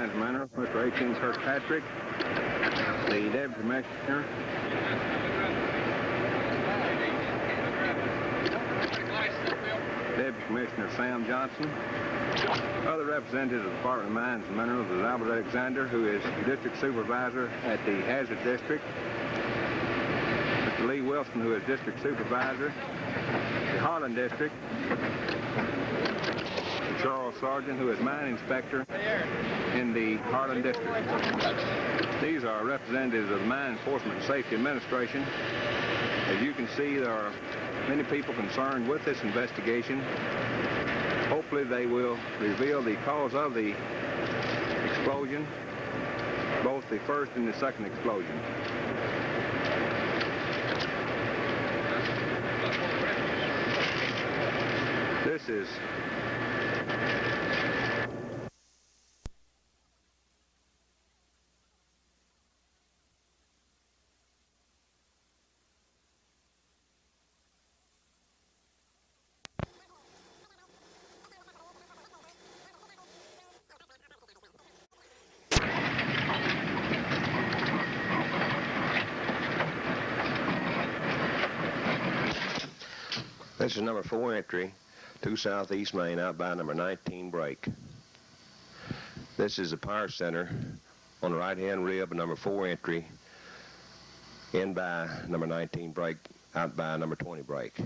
Mines Mineral, Mr. H.N. Kirkpatrick, the Deputy Commissioner, Deputy Commissioner Sam Johnson. Other representatives of the Department of Mines and Minerals is Albert Alexander, who is District Supervisor at the Hazard District. Mr. Lee Wilson, who is District Supervisor, the Harlan District. Charles Sargent, who is Mine Inspector in the Harlan District. These are representatives of the Mine Enforcement and Safety Administration. As you can see, there are many people concerned with this investigation. Hopefully they will reveal the cause of the explosion, both the first and the second explosion. This is This is number 4 entry, 2 Southeast Main, out by number 19 break. This is the power center on the right-hand rib of number 4 entry, in by number 19 break, out by number 20 break.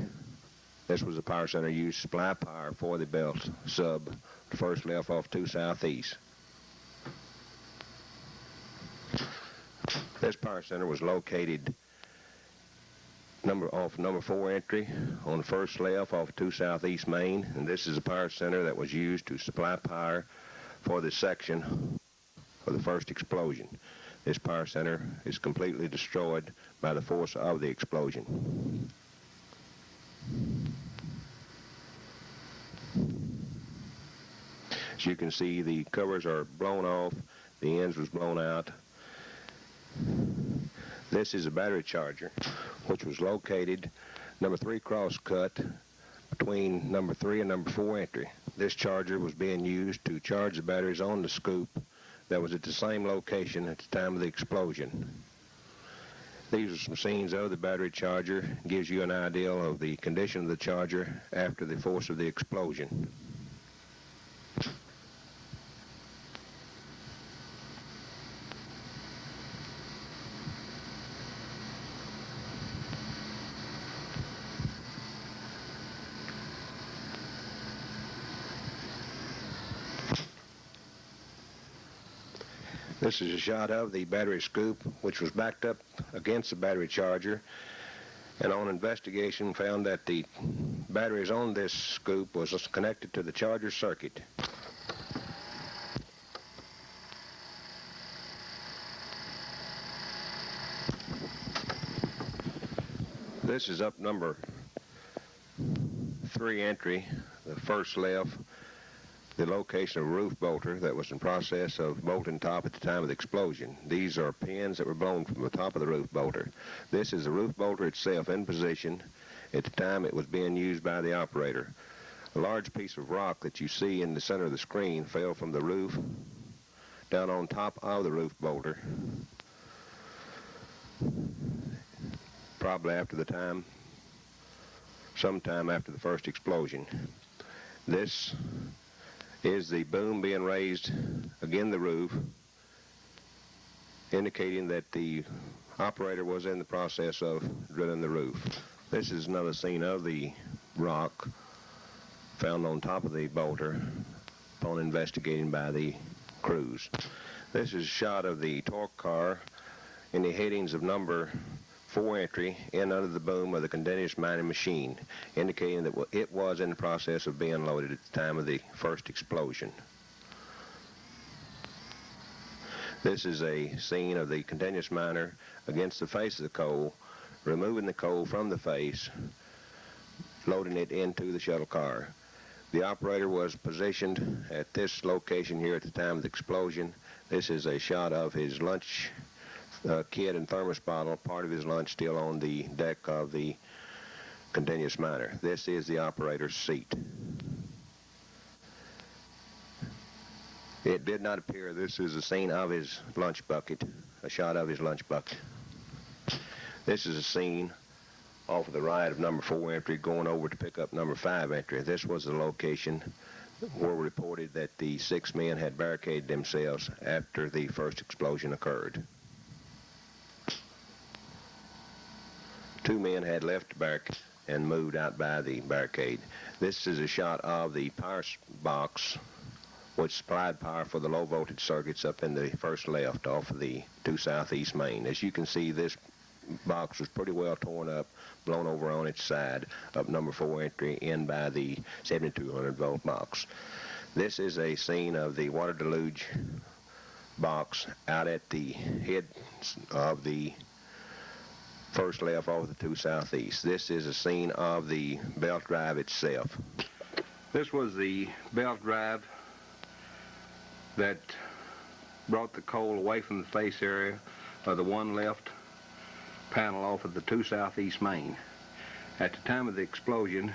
This was the power center used to supply power for the belt sub, first left off 2 Southeast. This power center was located number 4 entry on the first left off 2 Southeast Main, and this is a power center that was used to supply power for this section for the first explosion. This power center is completely destroyed by the force of the explosion. As you can see, the covers are blown off, the ends was blown out. This is a battery charger, which was located number 3 cross cut between number 3 and number 4 entry. This charger was being used to charge the batteries on the scoop that was at the same location at the time of the explosion. These are some scenes of the battery charger. It gives you an idea of the condition of the charger after the force of the explosion. This is a shot of the battery scoop, which was backed up against the battery charger, and on investigation found that the batteries on this scoop was connected to the charger circuit. This is up number 3 entry, the first left, the location of a roof bolter that was in process of bolting top at the time of the explosion. These are pins that were blown from the top of the roof bolter. This is the roof bolter itself in position at the time it was being used by the operator. A large piece of rock that you see in the center of the screen fell from the roof down on top of the roof bolter, probably sometime after the first explosion. This is the boom being raised against the roof, indicating that the operator was in the process of drilling the roof. This is another scene of the rock found on top of the bolter upon investigating by the crews. This is a shot of the torque car in the headings of number 4 entry in under the boom of the continuous mining machine, indicating that it was in the process of being loaded at the time of the first explosion. This is a scene of the continuous miner against the face of the coal, removing the coal from the face, loading it into the shuttle car. The operator was positioned at this location here at the time of the explosion. This is a shot of his lunch kit and thermos bottle, part of his lunch still on the deck of the continuous miner. This is the operator's seat. It did not appear. This is a scene of his lunch bucket, a shot of his lunch bucket. This is a scene off of the right of number 4 entry going over to pick up number 5 entry. This was the location where reported that the 6 men had barricaded themselves after the first explosion occurred. 2 men had left the barricade and moved out by the barricade. This is a shot of the power box which supplied power for the low voltage circuits up in the first left off of the 2 southeast main. As you can see, this box was pretty well torn up, blown over on its side up number 4 entry in by the 7200 volt box. This is a scene of the water deluge box out at the head of the first left off the 2 southeast. This is a scene of the belt drive itself. This was the belt drive that brought the coal away from the face area of the 1 left panel off of the 2 southeast main. At the time of the explosion,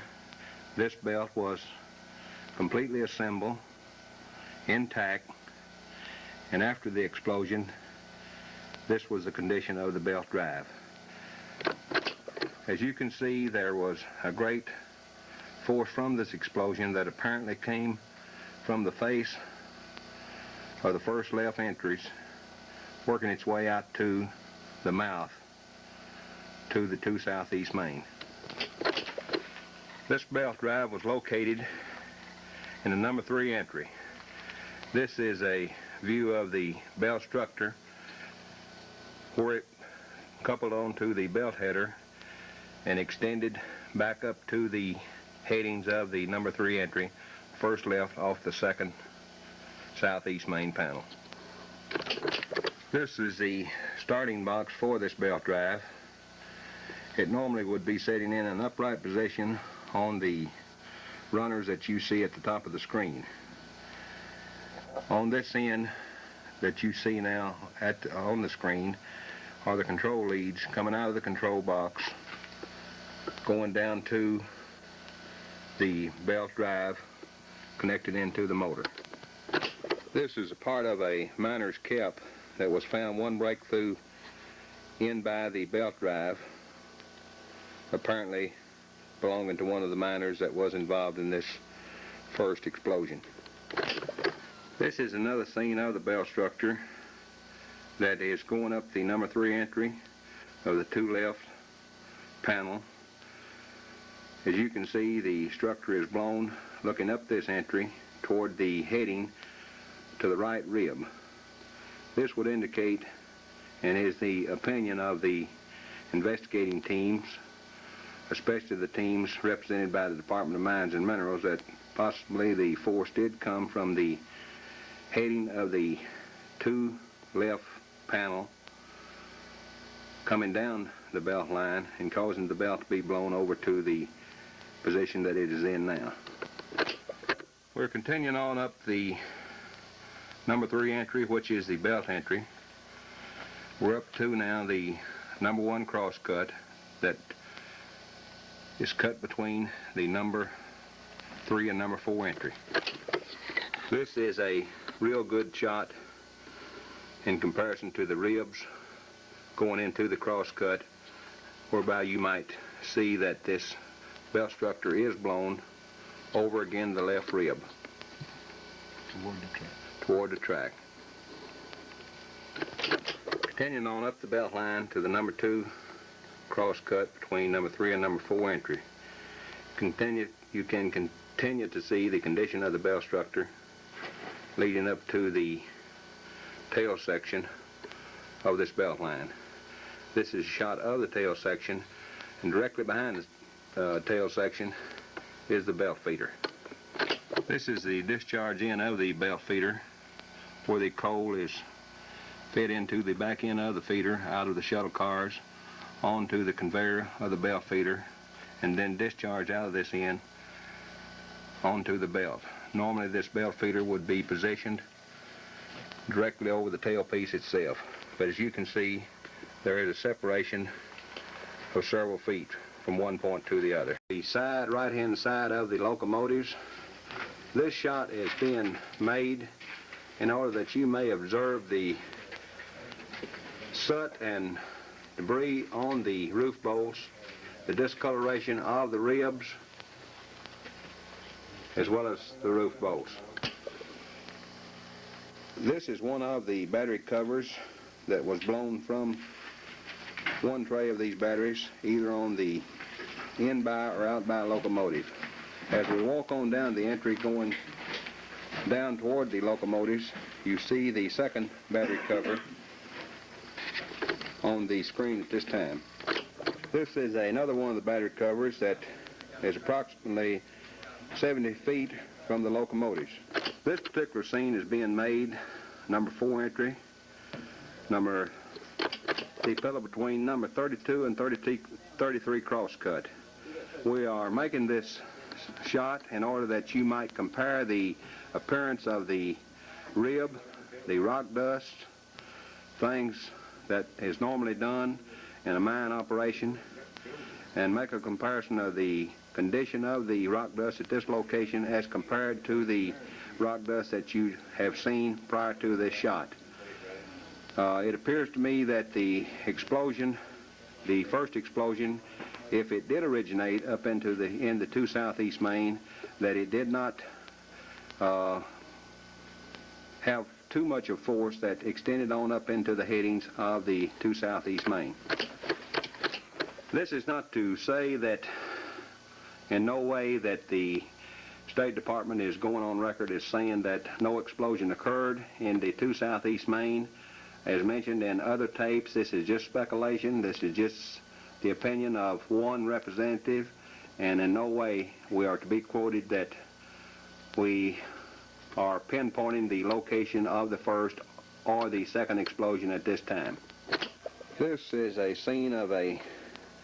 this belt was completely assembled, intact, and after the explosion, this was the condition of the belt drive. As you can see, there was a great force from this explosion that apparently came from the face of the first left entries, working its way out to the mouth to the 2 southeast main. This belt drive was located in the number 3 entry. This is a view of the belt structure where it coupled onto the belt header and extended back up to the headings of the number 3 entry, first left off the 2nd southeast main panel. This is the starting box for this belt drive. It normally would be sitting in an upright position on the runners that you see at the top of the screen. On this end that you see now on the screen are the control leads coming out of the control box, going down to the belt drive connected into the motor. This is a part of a miner's cap that was found one breakthrough in by the belt drive, apparently belonging to one of the miners that was involved in this first explosion. This is another scene of the belt structure that is going up the number 3 entry of the 2 left panel. As you can see, the structure is blown looking up this entry toward the heading to the right rib. This would indicate, and is the opinion of the investigating teams, especially the teams represented by the Department of Mines and Minerals, that possibly the force did come from the heading of the 2 left panel coming down the belt line and causing the belt to be blown over to the position that it is in now. We're continuing on up the number 3 entry, which is the belt entry. We're up to now the number 1 cross cut that is cut between the number 3 and number 4 entry. This is a real good shot in comparison to the ribs going into the cross cut, whereby you might see that this belt structure is blown over again the left rib toward the track. Continuing on up the belt line to the number 2 cross cut between number 3 and number 4 entry. You can continue to see the condition of the belt structure leading up to the tail section of this belt line. This is a shot of the tail section, and directly behind the tail section is the belt feeder. This is the discharge end of the belt feeder, where the coal is fed into the back end of the feeder out of the shuttle cars onto the conveyor of the belt feeder, and then discharged out of this end onto the belt. Normally this belt feeder would be positioned directly over the tailpiece itself, but as you can see, there is a separation of several feet from one point to the other. The right-hand side of the locomotives, this shot is being made in order that you may observe the soot and debris on the roof bolts, the discoloration of the ribs, as well as the roof bolts. This is one of the battery covers that was blown from one tray of these batteries, either on the in-by or out-by locomotive. As we walk on down the entry going down toward the locomotives, you see the second battery cover on the screen at this time. This is another one of the battery covers that is approximately 70 feet from the locomotives. This particular scene is being made, number 4 entry, the pillar between number 32 and 33 crosscut. We are making this shot in order that you might compare the appearance of the rib, the rock dust, things that is normally done in a mine operation, and make a comparison of the condition of the rock dust at this location as compared to the rock dust that you have seen prior to this shot. It appears to me that the explosion, the first explosion, if it did originate up in the 2 Southeast Main, that it did not have too much of force that extended on up into the headings of the 2 Southeast Main. This is not to say that in no way that the State Department is going on record as saying that no explosion occurred in the 2 Southeast Main. As mentioned in other tapes, this is just speculation. This is just the opinion of one representative, and in no way we are to be quoted that we are pinpointing the location of the first or the second explosion at this time. This is a scene of a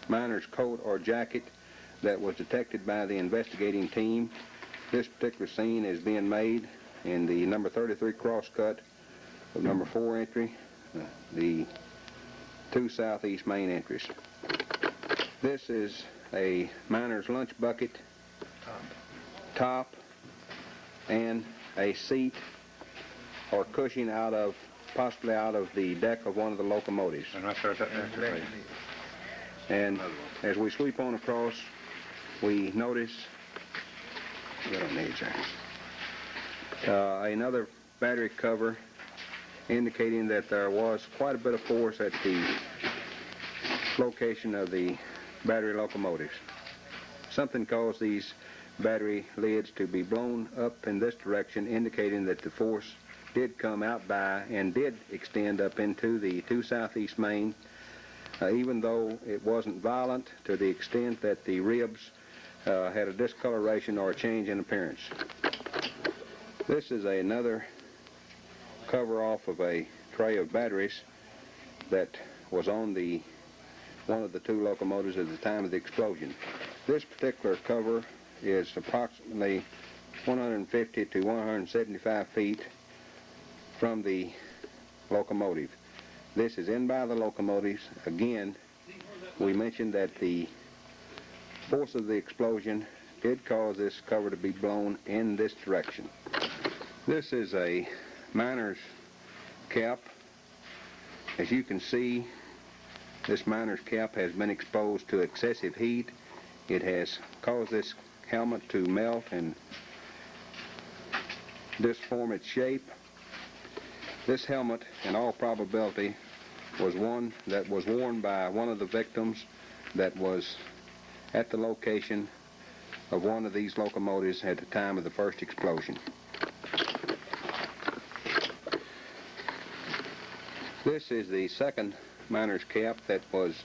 miner's coat or jacket that was detected by the investigating team. This particular scene is being made in the number 33 crosscut of number 4 entry, the 2 Southeast Main entries. This is a miner's lunch bucket, top, and a seat or cushion possibly out of the deck of one of the locomotives. And as we sweep on across, we notice another battery cover indicating that there was quite a bit of force at the location of the battery locomotives. Something caused these battery lids to be blown up in this direction, indicating that the force did come out by and did extend up into the 2 Southeast Main, even though it wasn't violent to the extent that the ribs had a discoloration or a change in appearance. This is another cover off of a tray of batteries that was on one of the 2 locomotives at the time of the explosion. This particular cover is approximately 150 to 175 feet from the locomotive. This is in by the locomotives. Again, we mentioned that the force of the explosion did cause this cover to be blown in this direction. This is a miner's cap. As you can see, this miner's cap has been exposed to excessive heat. It has caused this helmet to melt and disform its shape. This helmet, in all probability, was one that was worn by one of the victims that was at the location of one of these locomotives at the time of the first explosion. This is the second miner's cap that was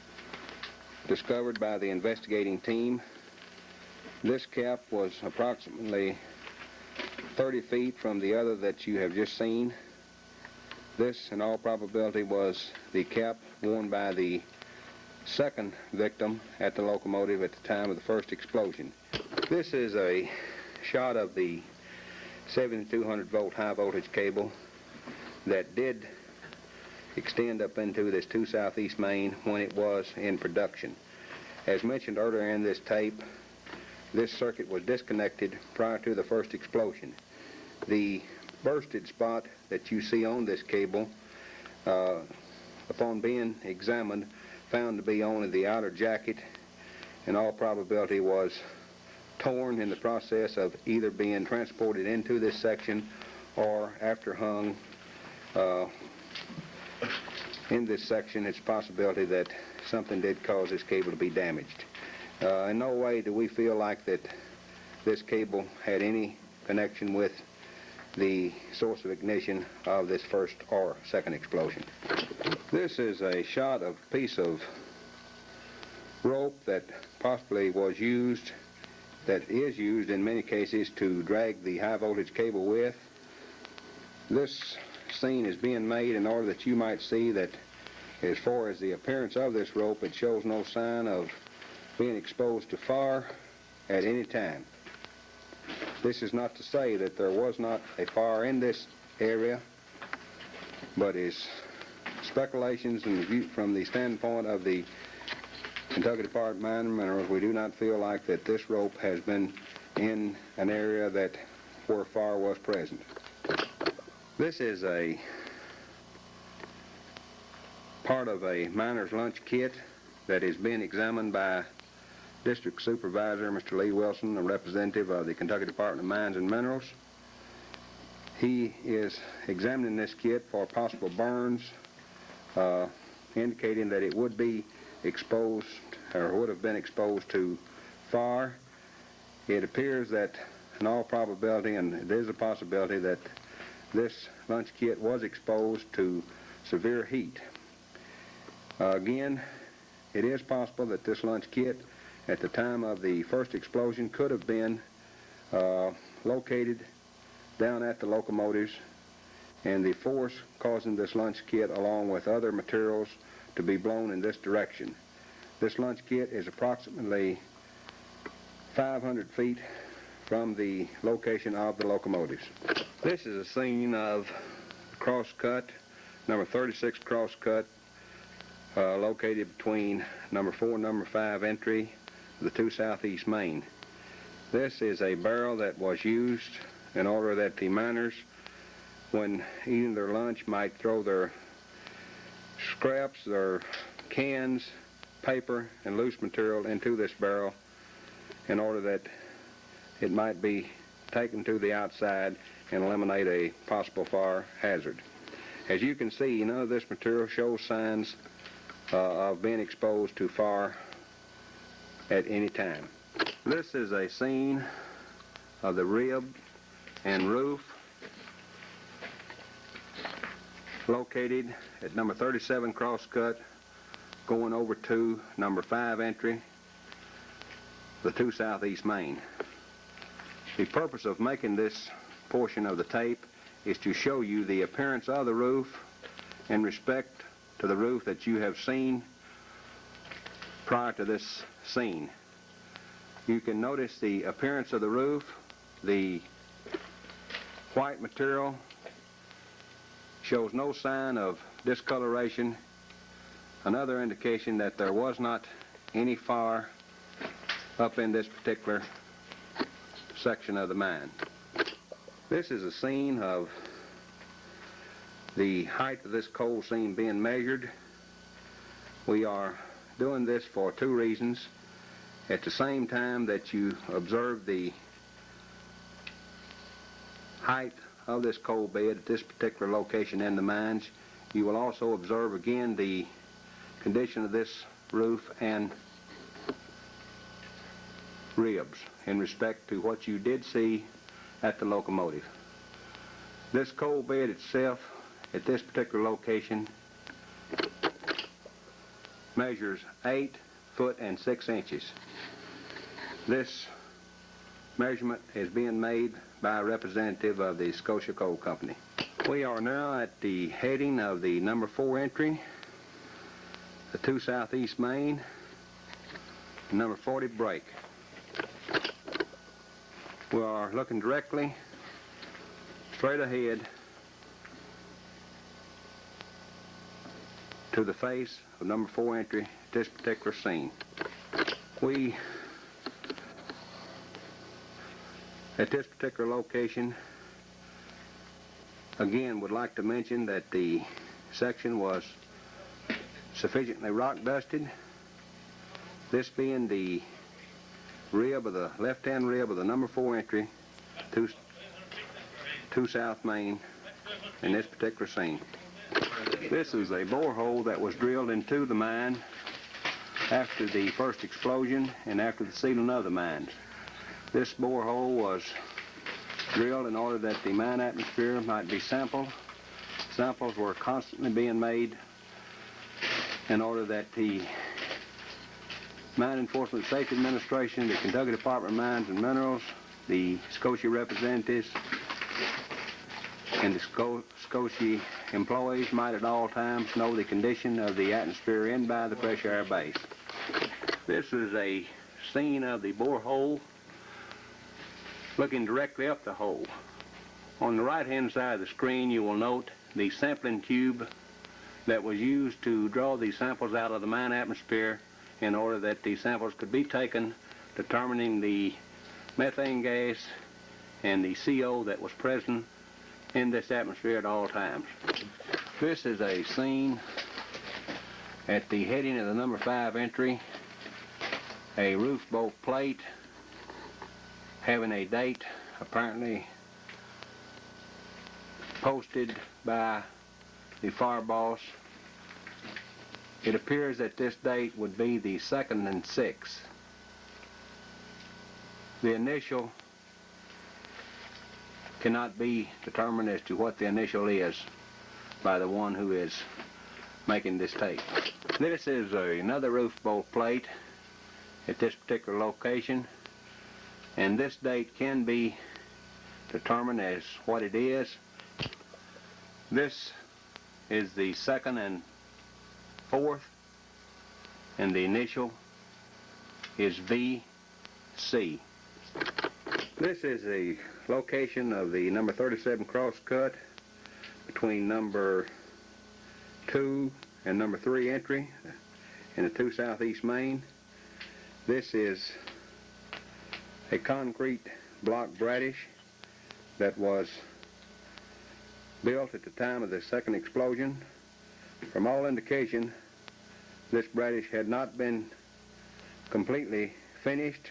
discovered by the investigating team. This cap was approximately 30 feet from the other that you have just seen. This, in all probability, was the cap worn by the second victim at the locomotive at the time of the first explosion. This is a shot of the 7200 volt high voltage cable that did extend up into this 2 Southeast Main when it was in production. As mentioned earlier in this tape, this circuit was disconnected prior to the first explosion. The bursted spot that you see on this cable, upon being examined, found to be only the outer jacket. In all probability was torn in the process of either being transported into this section or after hung in this section. It's a possibility that something did cause this cable to be damaged. In no way do we feel like that this cable had any connection with the source of ignition of this first or second explosion. This is a shot of a piece of rope that possibly was used, that is used in many cases to drag the high voltage cable with. This scene is being made in order that you might see that as far as the appearance of this rope, it shows no sign of being exposed to fire at any time. This is not to say that there was not a fire in this area, but is speculations and from the standpoint of the Kentucky Department of Mines and Minerals, we do not feel like that this rope has been in an area that where fire was present. This is a part of a miner's lunch kit that is being examined by District Supervisor Mr. Lee Wilson, a representative of the Kentucky Department of Mines and Minerals. He is examining this kit for possible burns, indicating that it would be exposed or would have been exposed to fire. It appears that in all probability, and it is a possibility, that this lunch kit was exposed to severe heat. Again, it is possible that this lunch kit at the time of the first explosion could have been located down at the locomotives, and the force causing this lunch kit along with other materials to be blown in this direction. This lunch kit is approximately 500 feet from the location of the locomotives. This is a scene of crosscut, number 36 crosscut, located between number 4 and number 5 entry of the 2 Southeast Main. This is a barrel that was used in order that the miners, when eating their lunch, might throw their scraps, their cans, paper, and loose material into this barrel in order that it might be taken to the outside and eliminate a possible fire hazard. As you can see, none of this material shows signs of being exposed to fire at any time. This is a scene of the rib and roof located at number 37 crosscut going over to number 5 entry, the 2 Southeast Main. The purpose of making this portion of the tape is to show you the appearance of the roof in respect to the roof that you have seen prior to this scene. You can notice the appearance of the roof. The white material shows no sign of discoloration, another indication that there was not any fire up in this particular section of the mine. This is a scene of the height of this coal seam being measured. We are doing this for 2 reasons. At the same time that you observe the height of this coal bed at this particular location in the mines, you will also observe again the condition of this roof and ribs in respect to what you did see at the locomotive. This coal bed itself at this particular location measures 8 foot and 6 inches. This measurement is being made by a representative of the Scotia Coal Company. We are now at the heading of the number 4 entry, the 2 Southeast Main, number 40 break. We are looking directly straight ahead to the face of number 4 entry at this particular scene. We, at this particular location, Again, would like to mention that the section was sufficiently rock dusted. This being the rib of the left-hand rib of the number 4 entry to South Main in this particular scene. This is a borehole that was drilled into the mine after the first explosion and after the sealing of the mines. This borehole was drilled in order that the mine atmosphere might be sampled. Samples were constantly being made in order that the Mine Enforcement Safety Administration, the Kentucky Department of Mines and Minerals, the Scotia representatives, and the Scotia employees might at all times know the condition of the atmosphere in by the fresh air base. This is a scene of the borehole looking directly up the hole. On the right-hand side of the screen, you will note the sampling tube that was used to draw these samples out of the mine atmosphere in order that the samples could be taken, determining the methane gas and the CO that was present in this atmosphere at all times. This is a scene at the heading of the number 5 entry, a roof bolt plate having a date apparently posted by the fire boss. It appears that this date would be the 2nd and 6th. The initial cannot be determined as to what the initial is by the one who is making this tape. This is another roof bolt plate at this particular location, and this date can be determined as what it is. This is the 2nd and 4th, and the initial is VC. This is the location of the number 37 cross cut between number 2 and number 3 entry in the 2 Southeast Main. This is a concrete block bradish that was built at the time of the second explosion. From all indication, this bradish had not been completely finished.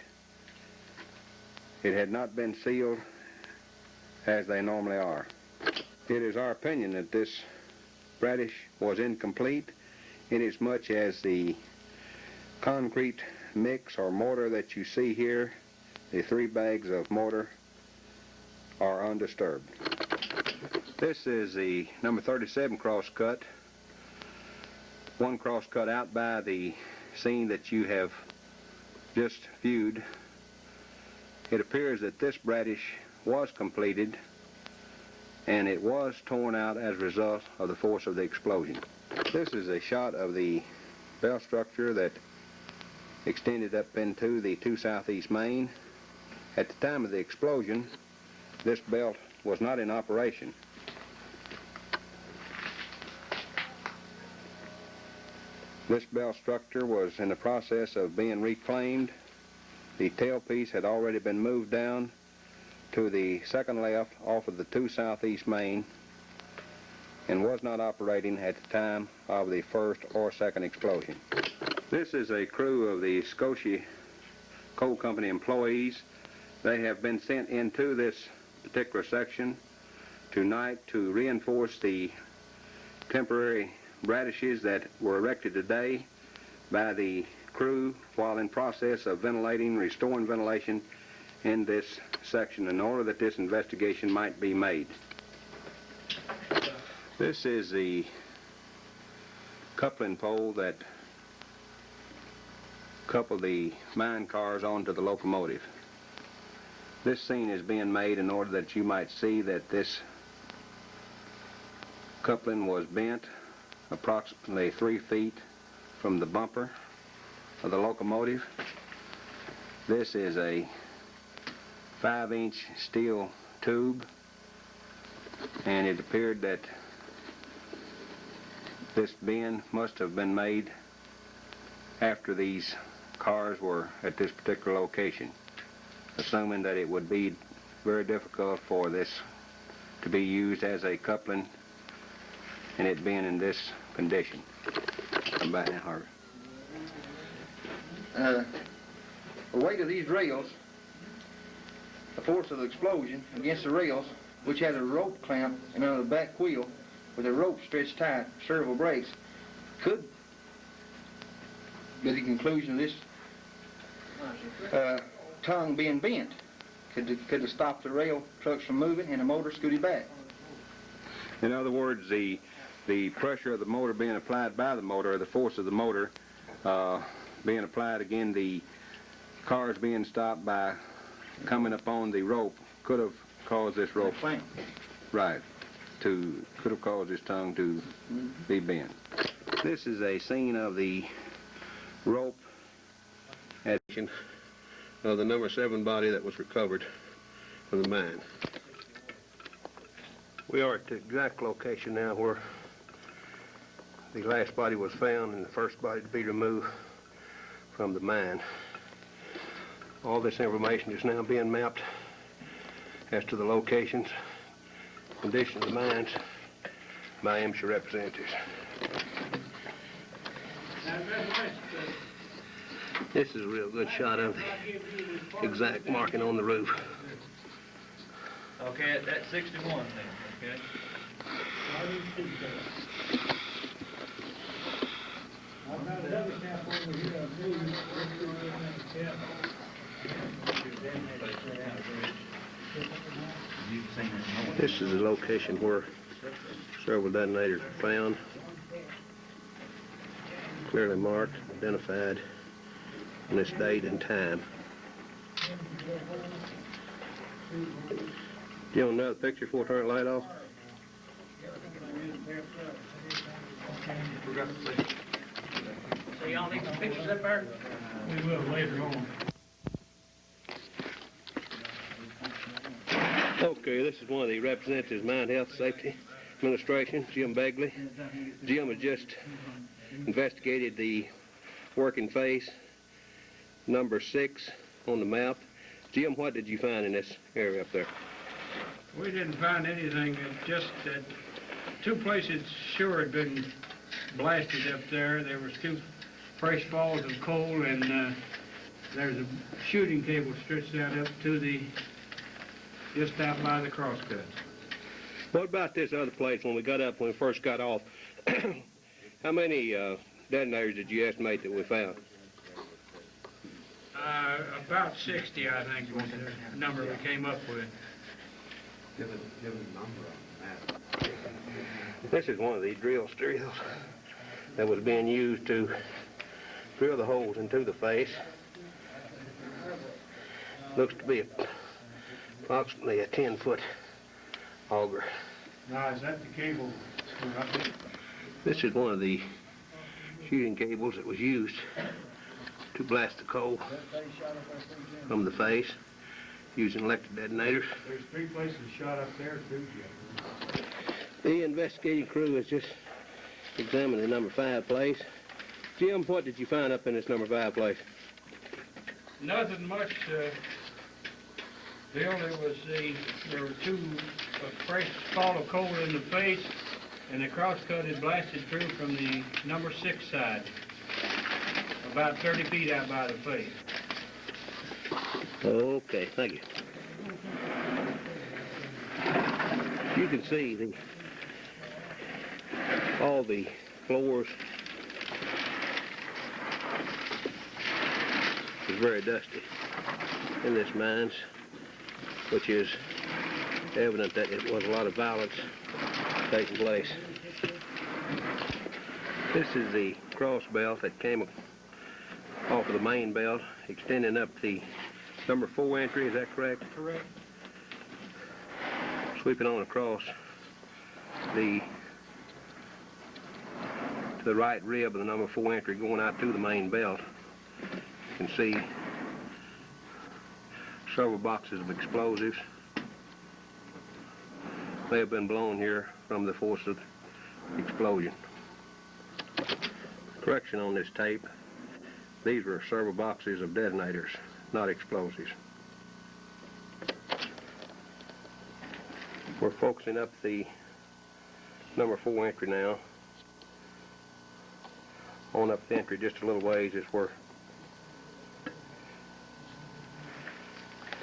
It had not been sealed as they normally are. It is our opinion that this bradish was incomplete inasmuch as the concrete mix or mortar that you see here, the 3 bags of mortar, are undisturbed. This is the number 37 cross cut, one cross cut out by the scene that you have just viewed. It appears that this bradish was completed and it was torn out as a result of the force of the explosion. This is a shot of the belt structure that extended up into the 2 Southeast Main. At the time of the explosion, this belt was not in operation. This belt structure was in the process of being reclaimed. The tailpiece had already been moved down to the second left off of the 2 Southeast Main and was not operating at the time of the first or second explosion. This is a crew of the Scotia Coal Company employees. They have been sent into this particular section tonight to reinforce the temporary bradishes that were erected today by the crew while in process of restoring ventilation in this section in order that this investigation might be made. This is the coupling pole that coupled the mine cars onto the locomotive. This scene is being made in order that you might see that this coupling was bent approximately 3 feet from the bumper of the locomotive. This is a 5-inch steel tube, and it appeared that this bend must have been made after these cars were at this particular location, assuming that it would be very difficult for this to be used as a coupling, and it being in this condition. Come back now, Harvey. The weight of these rails, the force of the explosion against the rails, which had a rope clamp and on the back wheel with a rope stretched tight, servo brakes, could be the conclusion of this tongue being bent. Could have stopped the rail trucks from moving and the motor scooted back. In other words, the pressure of the motor being applied by the motor, or the force of the motor being applied again, the cars being stopped by coming upon the rope could have caused this rope. Right. Could have caused this tongue to be bent. This is a scene of the rope of the number 7 body that was recovered from the mine. We are at the exact location now where the last body was found and the first body to be removed from the mine. All this information is now being mapped as to the locations, condition of the mines by MSHA representatives. This is a real good shot of the exact marking on the roof. Okay, that's 61 then, okay? This is the location where several detonators were found, clearly marked, identified on this date and time. Do you want another picture before I turn the light off? So y'all need some pictures up there? We will later on. Okay, this is one of the representatives of Mine Health Safety Administration, Jim Begley. Jim has just investigated the working face, number 6 on the map. Jim, what did you find in this area up there? We didn't find anything, just that 2 places sure had been blasted up there. There was 2 fresh balls of coal, and there's a shooting cable stretched out up to the, just out by the crosscut. What about this other place when we got up, when we first got off? How many detonators did you estimate that we found? About 60, I think, was the number we came up with. This is one of the drill drills that was being used to drill the holes into the face. Looks to be approximately a 10-foot auger. Now, is that the cable? This is one of the shooting cables that was used to blast the coal from the face using electric detonators. There's 3 places shot up there, too. The investigating crew has just examined the number 5 place. Jim, what did you find up in this number 5 place? Nothing much, Bill. There were 2 fresh fall of coal in the face, and the crosscut had blasted through from the number 6 side, about 30 feet out by the face. Okay, thank you. You can see all the floors is very dusty in this mines, which is evident that it was a lot of violence taking place. This is the cross belt that came off of the main belt, extending up the number 4 entry, is that correct? Correct. Sweeping on across to the right rib of the number 4 entry going out to the main belt. You can see several boxes of explosives. They have been blown here from the force of the explosion. Correction on this tape, these were several boxes of detonators, not explosives. We're focusing up the number 4 entry now. On up the entry just a little ways is where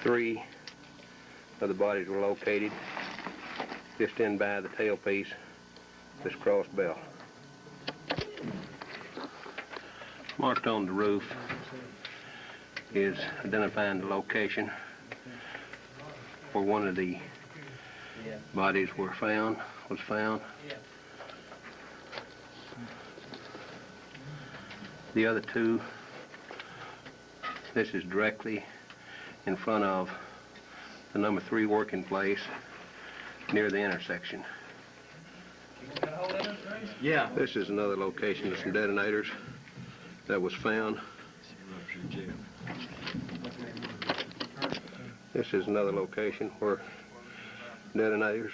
3 of the bodies were located, just in by the tailpiece, this cross bell. Marked on the roof is identifying the location where one of the bodies was found. The other 2, this is directly in front of the number 3 working place near the intersection. Yeah. This is another location of some detonators that was found. This is another location where detonators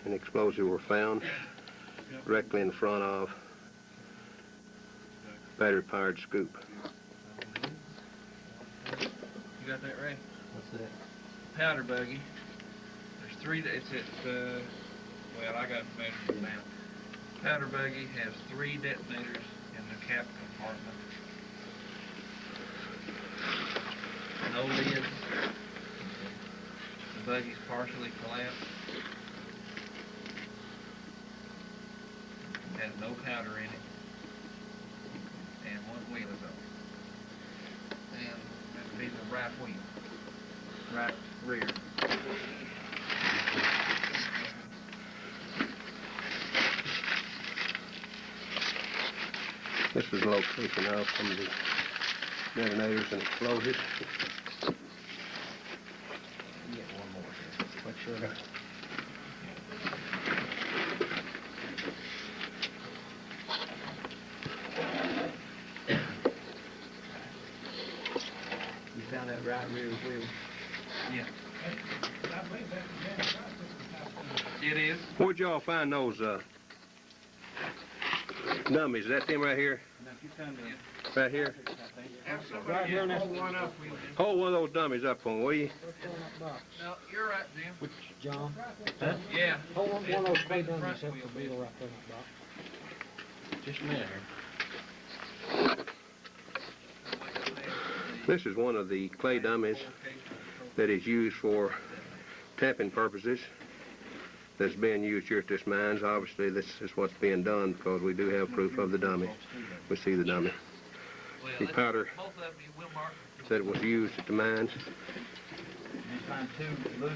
and explosives were found directly in front of battery-powered scoop. You got that right? What's that? Powder buggy. There's 3, it's at, well, I got measurements now. Powder buggy has 3 detonators in the cap compartment. No lids. The buggy's partially collapsed. It has no powder in it. And 1 wheel is off. And that'd be the right wheel. Right rear. This is the location of some of the detonators and explosives. Get one more here. Make sure. You found that right rear wheel. Yeah. It is. Where'd y'all find those dummies? Is that them right here? Right here? Right here on this one up. Hold one of those dummies up on, will you? No, you're right, Jim. Which, John? Yeah. Hold on, one of those clay It's the dummies front up the wheel. wheel right there in that box. Just a minute here. This is one of the clay dummies that is used for tapping purposes. That's being used here at this mine. Obviously, this is what's being done because we do have proof of the dummy. We see the dummy. The powder Both of them, you will mark. that was used at the mines Find 2 loose.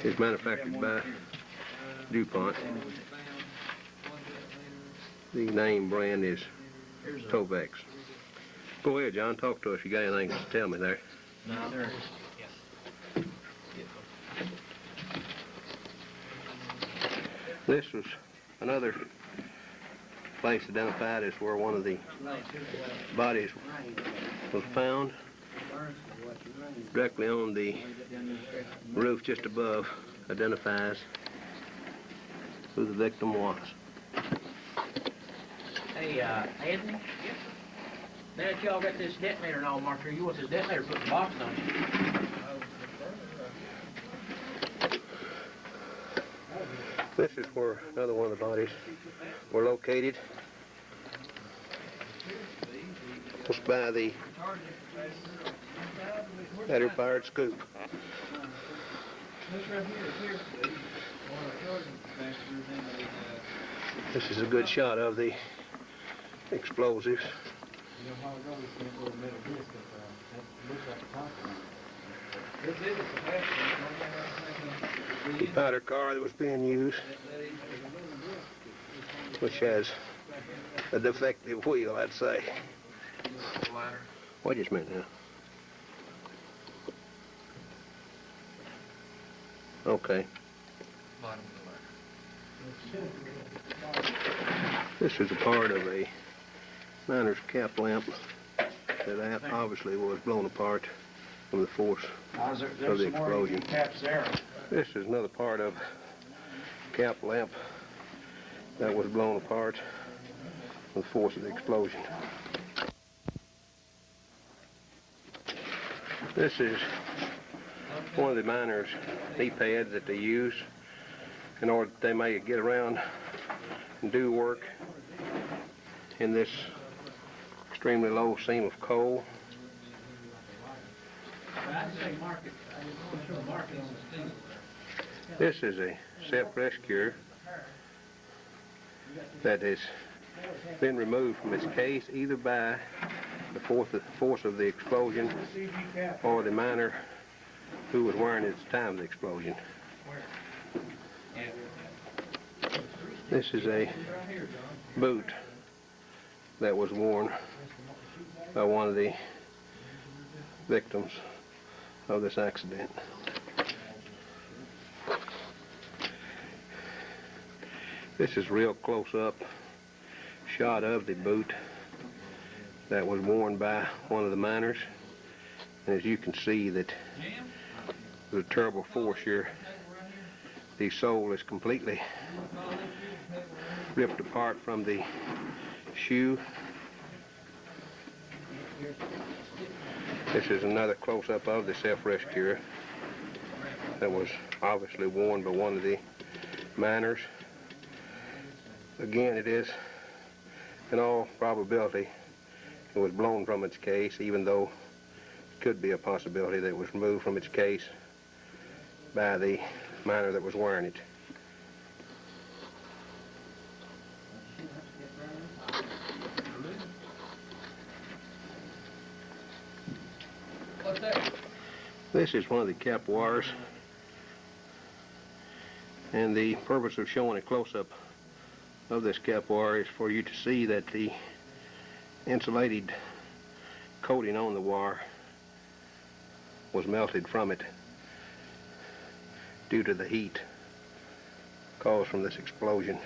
is manufactured by DuPont. The name brand is Tovex. Go ahead, John. Talk to us. You got anything to tell me there? No, there it is. This was another place identified as where one of the bodies was found, directly on the roof just above. Identifies who the victim was. Hey, Anthony? Now that y'all got this detonator and all marked here, you want this detonator put in the box, don't you? This is where another one of the bodies were located. Just by the battery-powered scoop. This is a good shot of the explosives. The powder car that was being used, which has a defective wheel, I'd say. Wait just a minute now. Okay. This is a part of a miner's cap lamp that obviously was blown apart from the force of the explosion. This is another part of cap lamp that was blown apart from the force of the explosion. This is one of the miners' knee pads that they use in order that they may get around and do work in this extremely low seam of coal. This is a self-rescuer that has been removed from its case either by the force of the explosion or the miner who was wearing it at the time of the explosion. This is a boot that was worn by one of the victims of this accident. This is real close-up shot of the boot that was worn by one of the miners. And as you can see, that there's a terrible force here. The sole is completely ripped apart from the shoe. This is another close-up of the self-rescuer that was obviously worn by one of the miners. Again, it is, in all probability, it was blown from its case, even though it could be a possibility that it was removed from its case by the miner that was wearing it. What's that? This is one of the cap wires, and the purpose of showing a close-up of this cap wire is for you to see that the insulated coating on the wire was melted from it due to the heat caused from this explosion.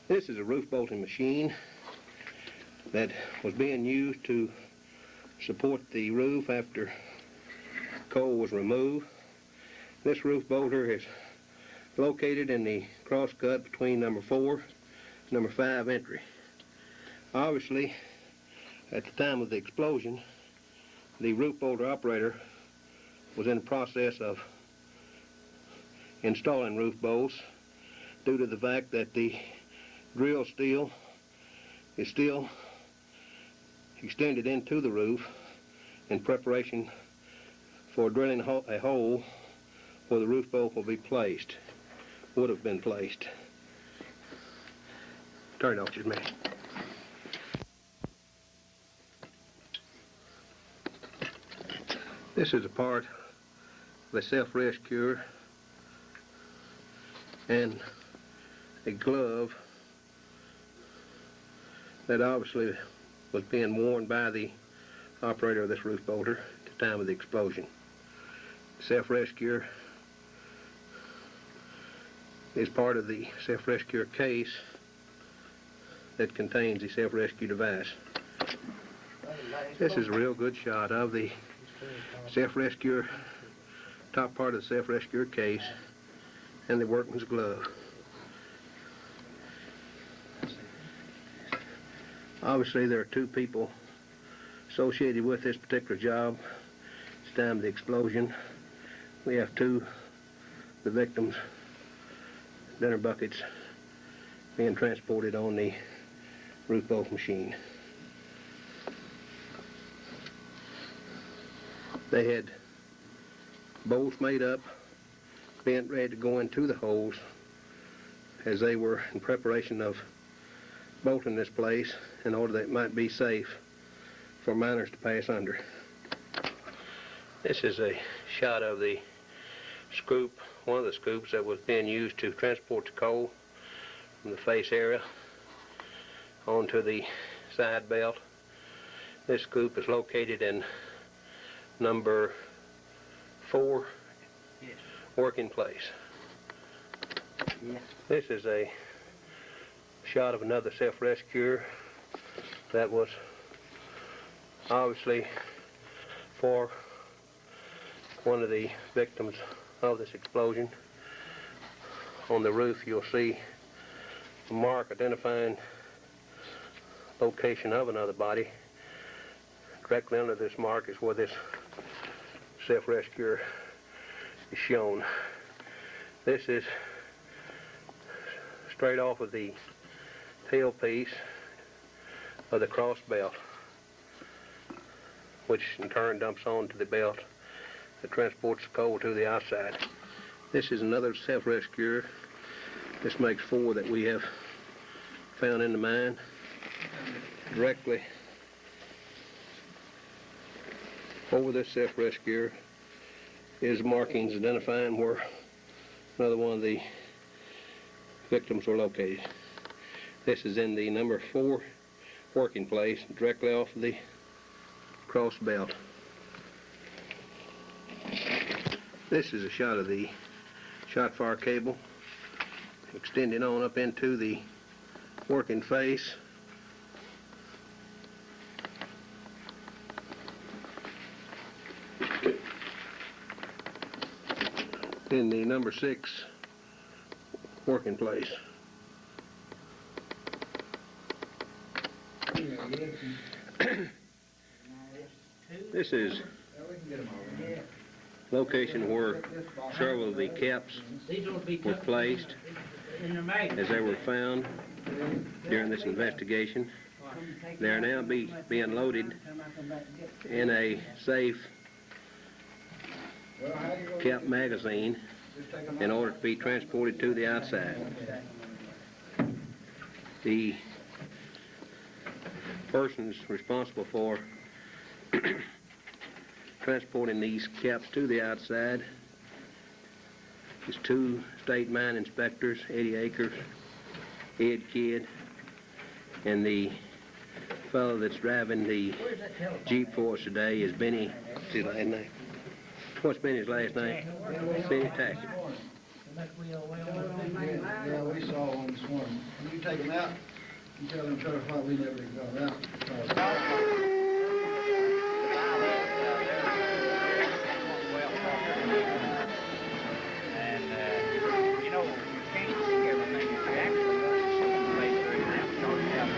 This is a roof bolting machine that was being used to support the roof after coal was removed. This roof bolter is located in the crosscut between number 4 and number 5 entry. Obviously, at the time of the explosion, the roof bolter operator was in the process of installing roof bolts due to the fact that the drill steel is still extended into the roof in preparation for drilling a hole where the roof bolt will be placed, would have been placed. Turn it off just a minute. This is a part of a self-rescuer and a glove that obviously was being worn by the operator of this roof bolter at the time of the explosion. Self-rescuer is part of the self-rescuer case that contains the self-rescue device. This is a real good shot of the self-rescuer, top part of the self-rescuer case and the workman's glove. Obviously, there are 2 people associated with this particular job. It's the time of the explosion. We have 2 of the victims' dinner buckets being transported on the roof bolt machine. They had bolts made up, bent, ready to go into the holes as they were in preparation of bolting this place in order that it might be safe for miners to pass under. This is a shot of the scoop, one of the scoops that was being used to transport the coal from the face area onto the side belt. This scoop is located in number 4 working place. This is a shot of another self-rescuer that was obviously for one of the victims of this explosion. On the roof you'll see a mark identifying location of another body. Directly under this mark is where this self-rescuer is shown. This is straight off of the tailpiece of the cross belt, which in turn dumps onto the belt that transports the coal to the outside. This is another self-rescuer. This makes 4 that we have found in the mine. Directly over this self-rescuer is markings identifying where another one of the victims were located. This is in the number 4 working place, directly off of the cross belt. This is a shot of the shot fire cable extending on up into the working face. In the number 6 working place. This is location where several of the caps were placed as they were found during this investigation. They are now being loaded in a safe cap magazine in order to be transported to the outside. The persons responsible for transporting these caps to the outside is 2 state mine inspectors, Eddie Akers, Ed Kidd, and the fellow that's driving the Jeep for us today is Benny. What's his last name? What's Benny's last name? Benny Tackett. Yeah, we saw one this morning. When you take them out, you tell them to why we never got out. You know, you can't see everything. You actually got to see the place through now.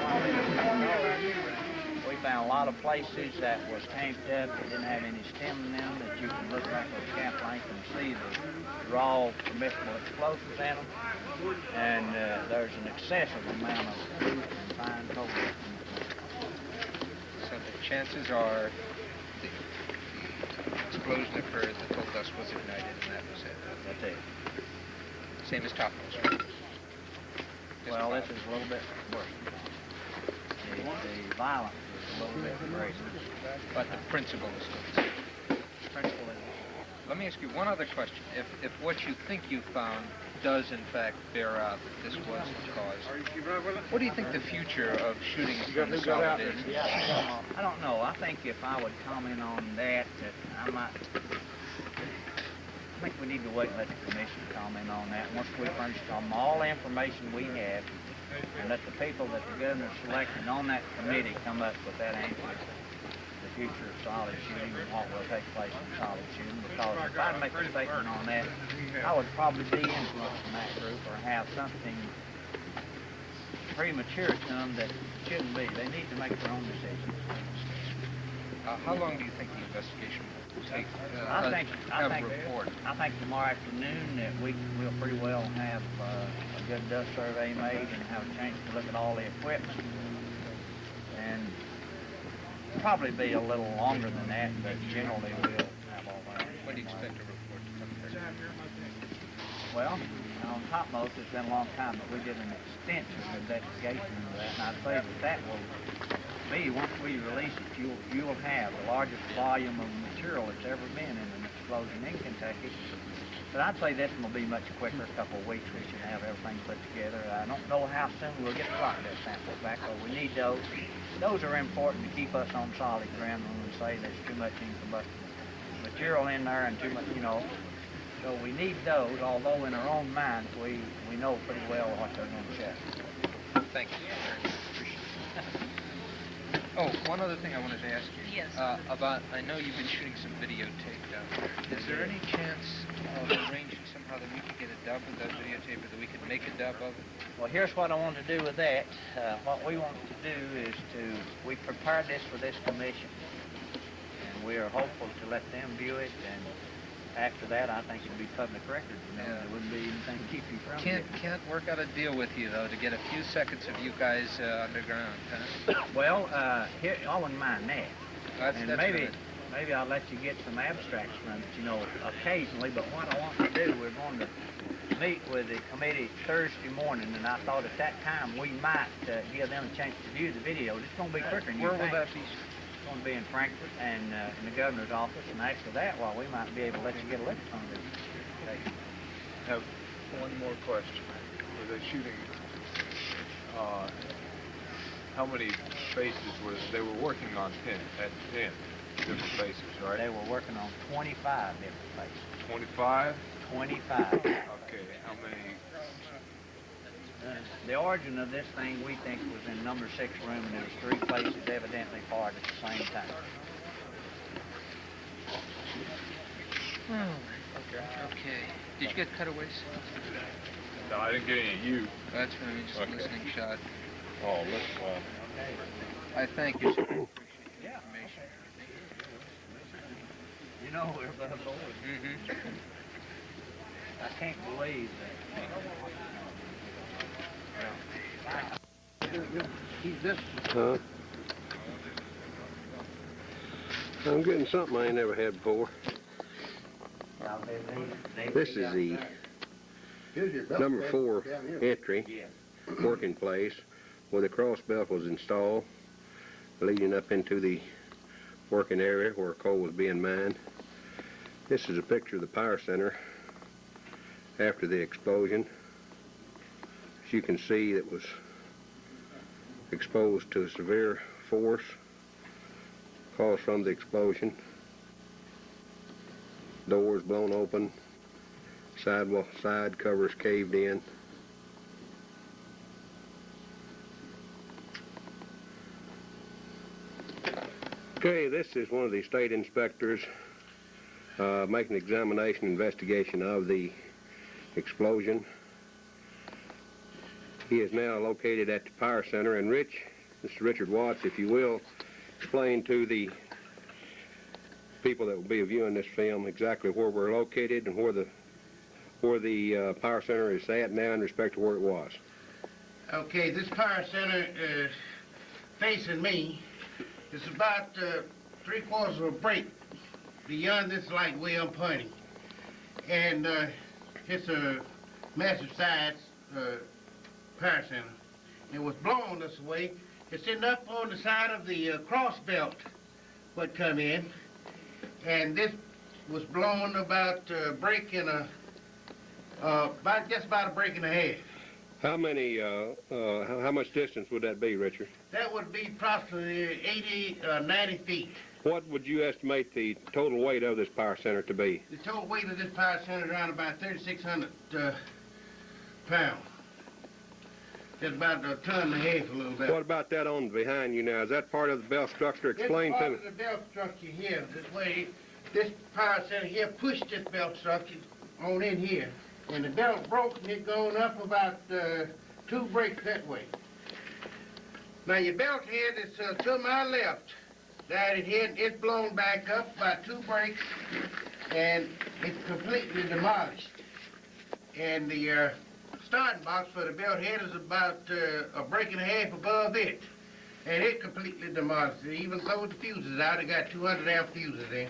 We found a lot of places that was tamped up, that didn't have any stem in them, that you can look back at the cap length and see the raw permissible explosives in them. And there's an excessive amount of loose and fine coal. So the chances are the explosion occurred, the coal dust was ignited, and that was it. That's it. Same as Topos, right? Well, this is a little bit worse. The violence is a little bit greater. But the principle is still the same. Principle is. Let me ask you one other question. If what you think you found does in fact bear out that this was the cause, what do you think the future of shooting from the solid is? I don't know. I think if I would comment on that, I think we need to wait and let the commission comment on that. Once we furnish them all the information we have, and let the people that the governor selected on that committee come up with that answer, the future of solid shooting and what will take place in solid shooting. Because if I make a statement on that, I would probably be influencing that group or have something premature to them that shouldn't be. They need to make their own decisions. How long do you think the investigation will take? I think report. I think tomorrow afternoon that we'll pretty well have a good dust survey made and have a chance to look at all the equipment. And probably be a little longer than that, but generally we'll have all that. When do you expect a report to come here? Well, on topmost, it's been a long time, but we did an extensive investigation into that, and I'd say that will be, once we release it, you'll have the largest volume of material that's ever been in an explosion in Kentucky. But I'd say this will be much quicker. A couple of weeks we should have everything put together. I don't know how soon we'll get the rock dust samples back, but we need those. Those are important to keep us on solid ground when we say there's too much incombustible material in there and too much, So we need those, although in our own minds we know pretty well what they're going to show. Thank you. Appreciate it. Oh, one other thing I wanted to ask you. Yes. About, I know you've been shooting some videotape down there. Is there any chance of arranging somehow that we could get a dub of that videotape, or that we could make a dub of it? Well, here's what I want to do with that. What we want to do is we prepared this for this commission, and we are hopeful to let them view it, and after that, I think it'd be public record. You know, Yeah. there wouldn't be anything to keep you from Can't it. can't work out a deal with you, though, to get a few seconds of you guys underground, huh? Well, here, I wouldn't mind that. That's maybe good. maybe I'll let you get some abstracts from it, you know, occasionally. But what I want to do, we're going to meet with the committee Thursday morning, and I thought at that time we might give them a chance to view the video. It's going to be quicker than you Where think. will that be? It's going to be in Frankfurt and in the governor's office, and after that, well, we might be able to let you get a lecture on this. I have one more question. Were they shooting, how many bases they were working on at 10 different bases, right? They were working on 25 different places. 25? 25. Okay, how many? The origin of this thing, we think, was in number 6 room, and there was 3 places evidently fired at the same time. Okay. Did you get cutaways? No, I didn't get any of you. That's right, just a listening shot. Oh, let's, I thank you, sir. I appreciate the Yeah. information. You know, we're above board. Mm-hmm. I can't believe that. Huh? I'm getting something I ain't never had before. This is the number 4 entry, working place, where the cross belt was installed, leading up into the working area where coal was being mined. This is a picture of the power center after the explosion. As you can see, it was exposed to severe force caused from the explosion. Doors blown open, side covers caved in. Okay, this is one of the state inspectors making an examination investigation of the explosion. He is now located at the power center, and Mr. Richard Watts, if you will, explain to the people that will be viewing this film exactly where we're located and where the power center is at now in respect to where it was. Okay, this power center facing me is about 3/4 of a break beyond this light way I'm pointing. And it's a massive size power center. It was blown this way. It's in up on the side of the cross belt what come in. And this was blown about a break in just about a break and a half. How many, how much distance would that be, Richard? That would be approximately 80, 90 feet. What would you estimate the total weight of this power center to be? The total weight of this power center is around about 3,600 pounds. That's about a ton and a half, a little bit. What about that on behind you now? Is that part of the belt structure? Explain to me. This part of the belt structure here, this way, this power center here pushed this belt structure on in here. And the belt broke and it gone up about 2 breaks that way. Now your belt head is to my left. That it hit, it's blown back up about 2 breaks and it's completely demolished. And the starting box for the belt head is about a break and a half above it. And it completely demolished. It even throw the fuses out. It got 200 amp fuses in.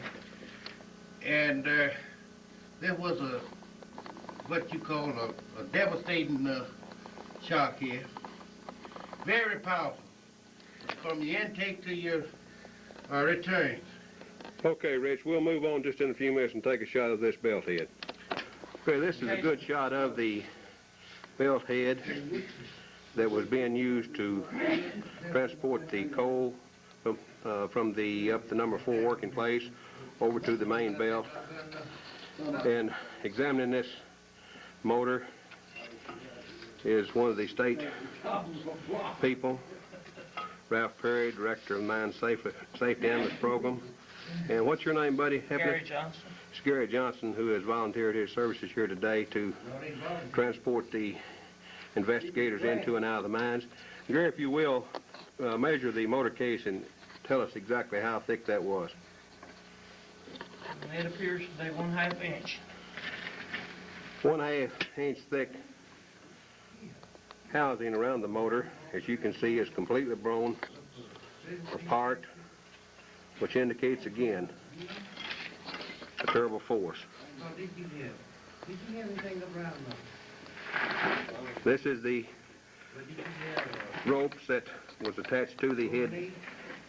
And there was what you call a devastating shock here. Very powerful. From your intake to your return. Okay, Rich, we'll move on just in a few minutes and take a shot of this belt head. Okay, this is a good shot of the belt head that was being used to transport the coal from up the number 4 working place over to the main belt. And examining this motor is one of the state people, Ralph Perry, Director of Mine Safety Analyst Program. And what's your name, buddy? Gary Johnson. It's Gary Johnson, who has volunteered his services here today to transport the investigators into and out of the mines. Gary, if you will, measure the motor case and tell us exactly how thick that was. It appears to be 1/2 inch. 1/2 inch thick housing around the motor, as you can see, is completely blown apart, which indicates again a terrible force. This is the ropes that was attached to the head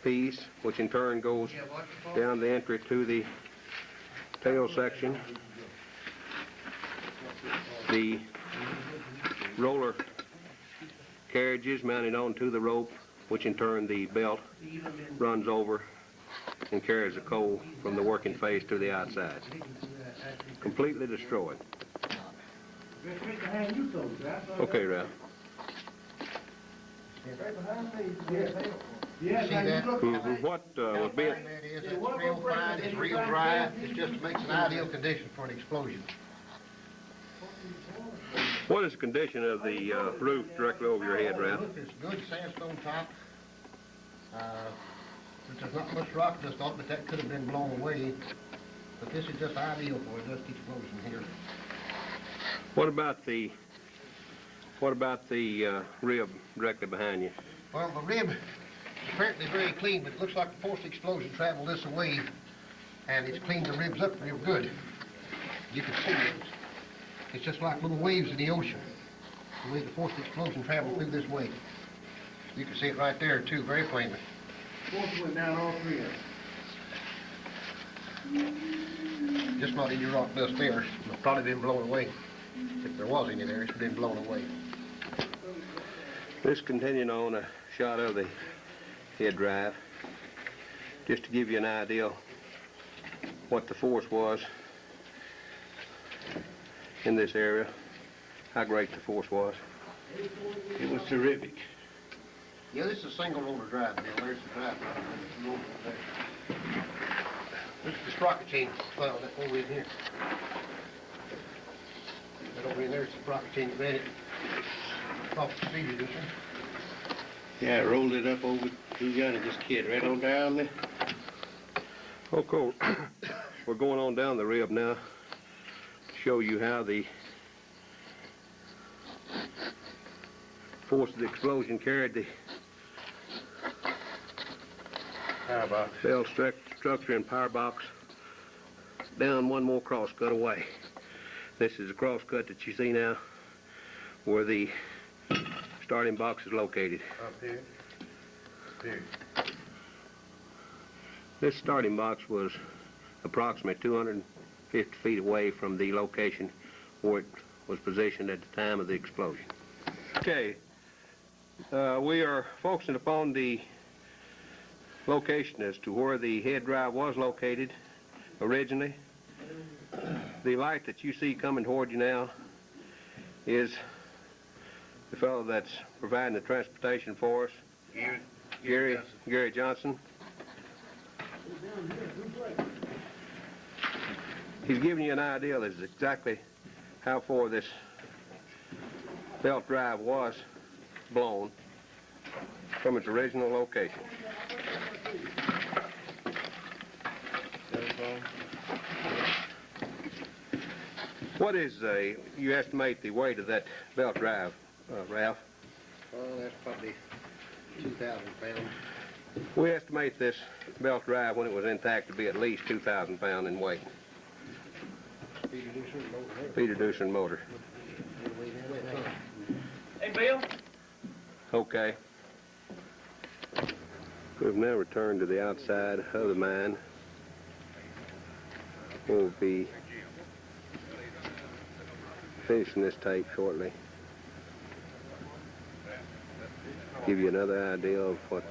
piece, which in turn goes down the entry to the tail section. The roller carriages mounted onto the rope, which in turn the belt runs over and carries the coal from the working face to the outside. Completely destroyed. Okay, Ralph. What would be it? It's real fine, it's real dry, it just makes an ideal condition for an explosion. What is the condition of the roof directly over your head, Ralph? It's good sandstone top. There's not much rock dust on it, but that could have been blown away. But this is just ideal for a dust explosion here. What about the rib directly behind you? Well, the rib is apparently very clean, but it looks like the force explosion traveled this way, and it's cleaned the ribs up real good. You can see it. It's just like little waves in the ocean, the way the force explosion traveled through this way. You can see it right there, too, very plainly. Force went down all three of them. Just not any rock dust there. It's probably been blown away. If there was any there, it's been blown away. This continuing on a shot of the head drive, just to give you an idea what the force was in this area, how great the force was. It was terrific. Yeah, this is a single roller drive, Bill. There's the drive. This is the sprocket chain found that over in here. That over in there is the sprocket chain. Ran it off the speed reducer. Yeah, I rolled it up over to yonder, this kid, right on down there. Oh, cool. We're going on down the rib now to show you how the force of the explosion carried the Power box. bell structure and power box down one more cross cut away. This is the cross cut that you see now where the starting box is located. Up here. Here. This starting box was approximately 250 feet away from the location where it was positioned at the time of the explosion. Okay, we are focusing upon the location as to where the head drive was located originally. The light that you see coming toward you now is the fellow that's providing the transportation for us, Gary Johnson. He's giving you an idea as to exactly how far this belt drive was blown from its original location. What is you estimate the weight of that belt drive, Ralph? Well, that's probably 2,000 pounds. We estimate this belt drive when it was intact to be at least 2,000 pounds in weight. Speed reducer and motor. Hey, Bill? Okay. We've now returned to the outside of the mine. We'll be finishing this tape shortly. Give you another idea of what